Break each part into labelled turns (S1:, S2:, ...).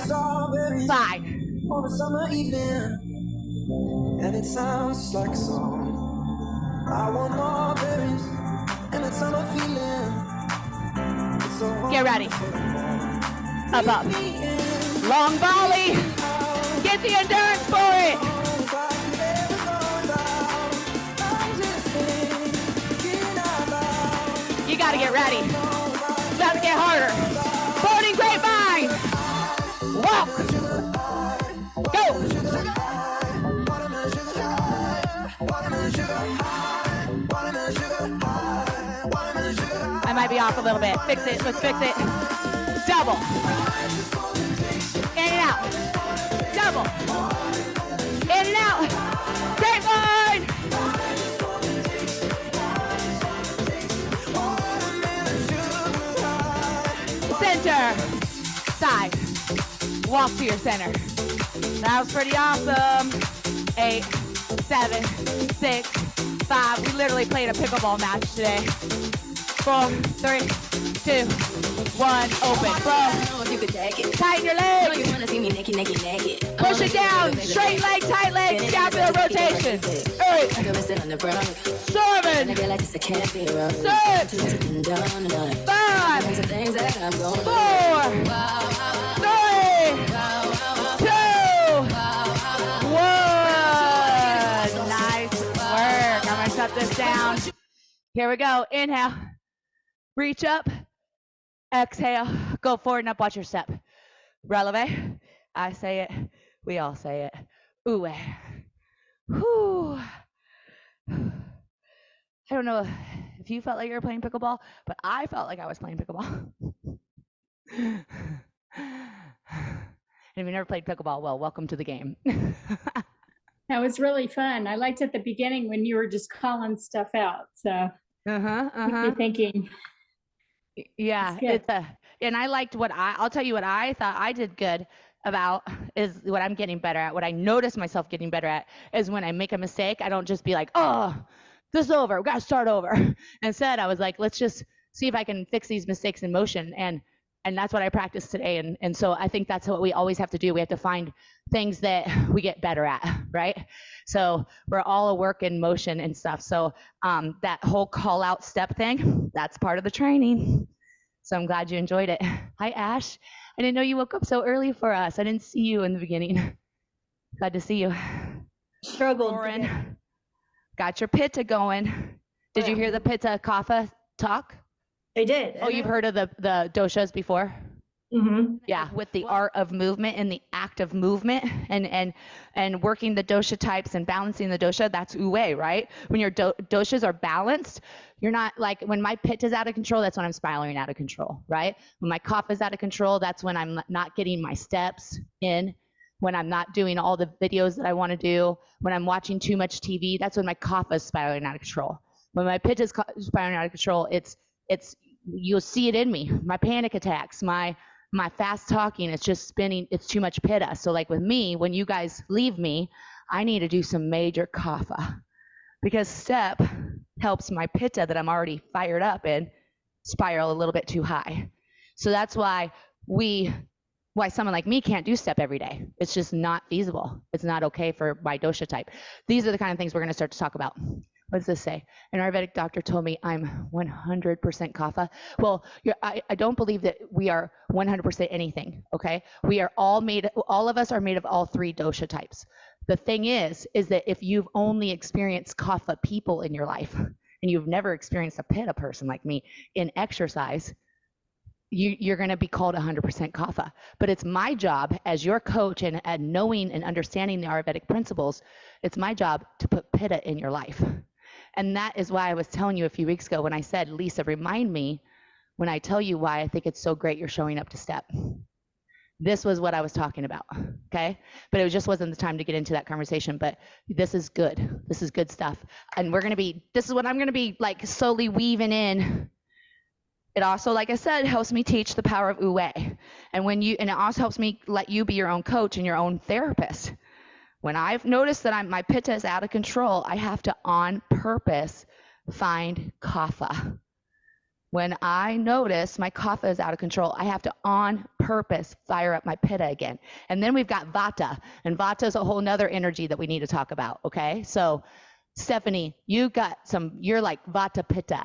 S1: 5.
S2: On a summer evening, and it sounds like a song. I want more berries, and that summer feeling.
S1: Get ready. Up. Long volley. Get the endurance for it. You got to get ready. It's about to get harder. Boarding grapevine. Walk. Go. I might be off a little bit. Fix it. Let's fix it. Double. In and out. Double. In and out. Grapevine. Center. Side. Walk to your center. That was pretty awesome. 8, 7, 6, 5. We literally played a pickleball match today. 4, 3, 2, 1. Open. Flow. Tighten your legs. Push it down. Straight leg, tight leg. Scapular rotation. 8, 7, 6, 5, 4, 3, 2, 1. Nice work. I'm gonna shut this down. Here we go. Inhale. Reach up. Exhale. Go forward and up. Watch your step. Releve. I say it. We all say it. Ooh. Whew. I don't know if you felt like you were playing pickleball, but I felt like I was playing pickleball. And if you've never played pickleball, well, welcome to the game.
S3: That was really fun. I liked at the beginning when you were just calling stuff out. So you're thinking.
S1: Yeah, and I liked I'll tell you what I thought I did good about is what I'm getting better at. What I notice myself getting better at is when I make a mistake, I don't just be like, oh, this is over. We got to start over. Instead, I was like, let's just see if I can fix these mistakes in motion. And that's what I practiced today. And so I think that's what we always have to do. We have to find things that we get better at, right? So we're all a work in motion and stuff. So that whole call out step thing, that's part of the training. So I'm glad you enjoyed it. Hi, Ash. I didn't know you woke up so early for us. I didn't see you in the beginning. Glad to see you.
S4: Struggled.
S1: Lauren, got your pitta going. Did you hear the pitta kapha talk?
S4: I did.
S1: Oh, you've heard of the doshas before?
S4: Mm-hmm.
S1: Yeah, with the art of movement and the act of movement and working the dosha types and balancing the dosha, that's uwe, right? When your doshas are balanced, you're not like, when my pitta is out of control, that's when I'm spiraling out of control, right? When my kapha is out of control, that's when I'm not getting my steps in. When I'm not doing all the videos that I want to do, when I'm watching too much TV, that's when my kapha is spiraling out of control. When my pitta is spiraling out of control, it's you'll see it in me. My panic attacks, my fast talking, it's just spinning, it's too much pitta. So like with me, when you guys leave me, I need to do some major kapha because step helps my pitta that I'm already fired up in spiral a little bit too high. So that's why someone like me can't do step every day. It's just not feasible. It's not okay for my dosha type. These are the kind of things we're going to start to talk about. What does this say? An Ayurvedic doctor told me I'm 100% kapha. Well, I don't believe that we are 100% anything, okay? All of us are made of all 3 dosha types. The thing is that if you've only experienced kapha people in your life and you've never experienced a pitta person like me in exercise, you're going to be called 100% kapha. But it's my job as your coach and knowing and understanding the Ayurvedic principles, it's my job to put pitta in your life. And that is why I was telling you a few weeks ago when I said, Lisa, remind me when I tell you why I think it's so great you're showing up to step. This was what I was talking about, okay? But it just wasn't the time to get into that conversation, but this is good. This is good stuff. And this is what I'm gonna be like slowly weaving in. It also, like I said, helps me teach the power of Uwe. And it also helps me let you be your own coach and your own therapist. When I've noticed that my pitta is out of control, I have to on purpose find kapha. When I notice my kapha is out of control, I have to on purpose fire up my pitta again. And then we've got vata, and vata is a whole nother energy that we need to talk about. Okay. So Stephanie, you're like vata pitta,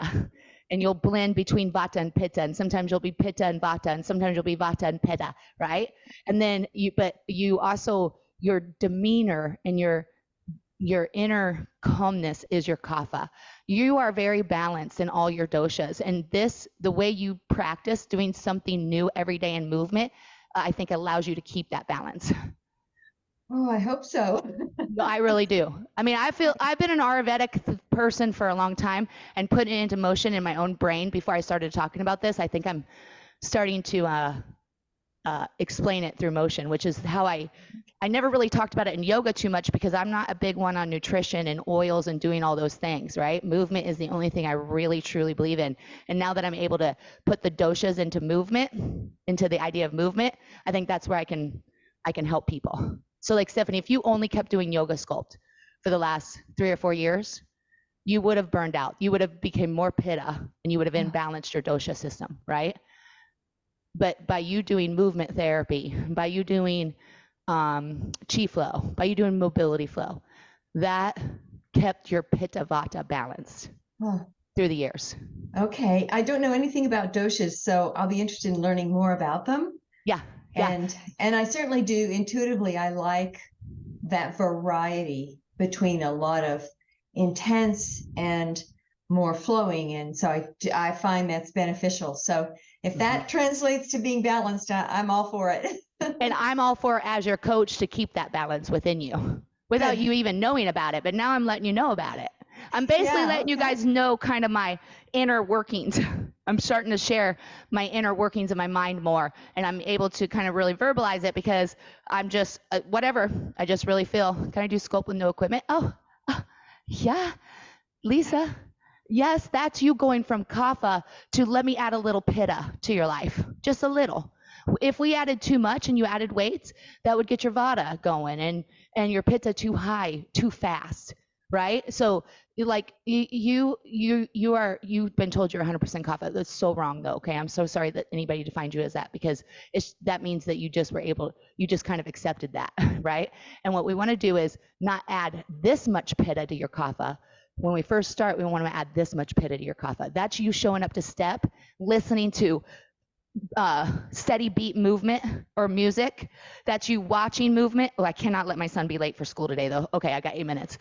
S1: and you'll blend between vata and pitta, and sometimes you'll be pitta and vata, and sometimes you'll be vata and pitta, right? And then you also, your demeanor and your inner calmness is your kapha. You are very balanced in all your doshas, and the way you practice doing something new every day in movement, I think allows you to keep that balance.
S5: Oh, I hope so.
S1: No, I really do. I mean, I've been an Ayurvedic person for a long time, and putting it into motion in my own brain before I started talking about this, I think I'm starting to explain it through motion, which is how I never really talked about it in yoga too much, because I'm not a big one on nutrition and oils and doing all those things, right? Movement is the only thing I really truly believe in. And now that I'm able to put the doshas into movement, into the idea of movement, I think that's where I can help people. So like Stephanie, if you only kept doing yoga sculpt for the last 3 or 4 years, you would have burned out. You would have become more pitta, and you would have imbalanced your dosha system, right? But by you doing movement therapy, by you doing chi flow, by you doing mobility flow, that kept your pitta vata balanced through the years.
S5: Okay. I don't know anything about doshas, so I'll be interested in learning more about them.
S1: Yeah.
S5: And I certainly do intuitively. I like that variety between a lot of intense and more flowing, and so I find that's beneficial. So if that translates to being balanced, I'm all for it.
S1: And I'm all for, as your coach, to keep that balance within you without you even knowing about it. But now I'm letting you know about it. I'm basically letting you guys know kind of my inner workings. I'm starting to share my inner workings of my mind more, and I'm able to kind of really verbalize it, because I'm just whatever. I just really feel. Can I do sculpt with no equipment? Oh yeah, Lisa. Yes, that's you going from kapha to let me add a little pitta to your life, just a little. If we added too much and you added weights, that would get your vata going and your pitta too high, too fast, right? So like you've been told you're 100% kapha. That's so wrong though. Okay, I'm so sorry that anybody defined you as that, because that means that you just kind of accepted that, right? And what we want to do is not add this much pitta to your kapha. When we first start, we want to add this much pitta to your kapha. That's you showing up to step, listening to steady beat movement or music. That's you watching movement. Oh, I cannot let my son be late for school today though. Okay, I got 8 minutes.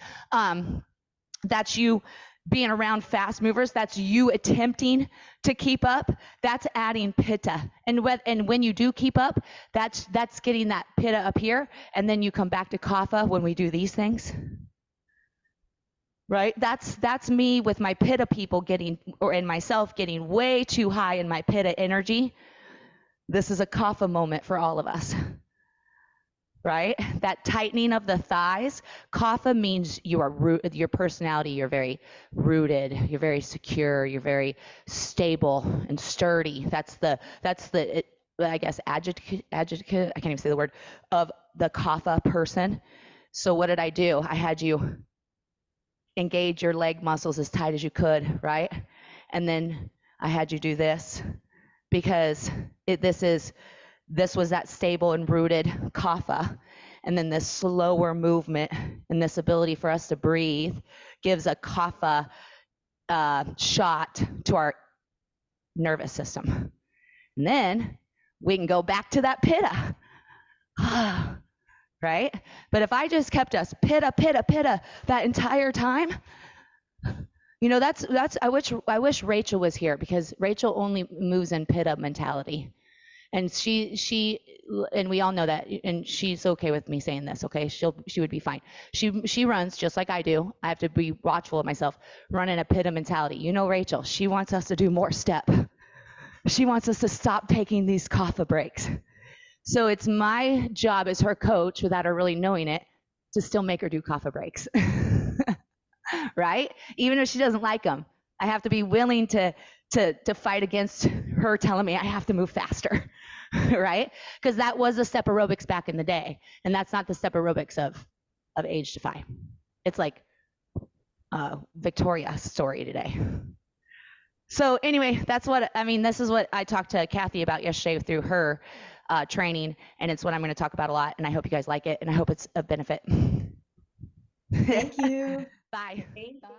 S1: That's you being around fast movers. That's you attempting to keep up. That's adding pitta. And when you do keep up, that's getting that pitta up here, and then you come back to kapha when we do these things. Right? That's me with my pitta people and myself getting way too high in my pitta energy. This is a kapha moment for all of us. Right? That tightening of the thighs. Kapha means your personality, you're very rooted, you're very secure, you're very stable and sturdy. That's the I guess adjective, I can't even say the word, of the kapha person. So what did I do? I had you engage your leg muscles as tight as you could, right? And then I had you do this, because this was that stable and rooted kapha. And then this slower movement and this ability for us to breathe gives a kapha shot to our nervous system. And then we can go back to that pitta. Right? But if I just kept us pitta, pitta, pitta that entire time, that's I wish Rachel was here, because Rachel only moves in pitta mentality. And she and we all know that, and she's okay with me saying this, okay? She would be fine. She runs just like I do. I have to be watchful of myself, running a pitta mentality. Rachel, she wants us to do more step. She wants us to stop taking these kapha breaks. So it's my job as her coach, without her really knowing it, to still make her do kapha breaks, right? Even if she doesn't like them, I have to be willing to fight against her telling me I have to move faster, right? Because that was the step aerobics back in the day, and that's not the step aerobics of AgeDEFY. It's like Victoria's story today. So anyway, this is what I talked to Kathy about yesterday through her. training, and it's what I'm going to talk about a lot, and I hope you guys like it, and I hope it's a benefit.
S5: Thank you.
S1: Bye.
S4: Thank you.
S1: Bye.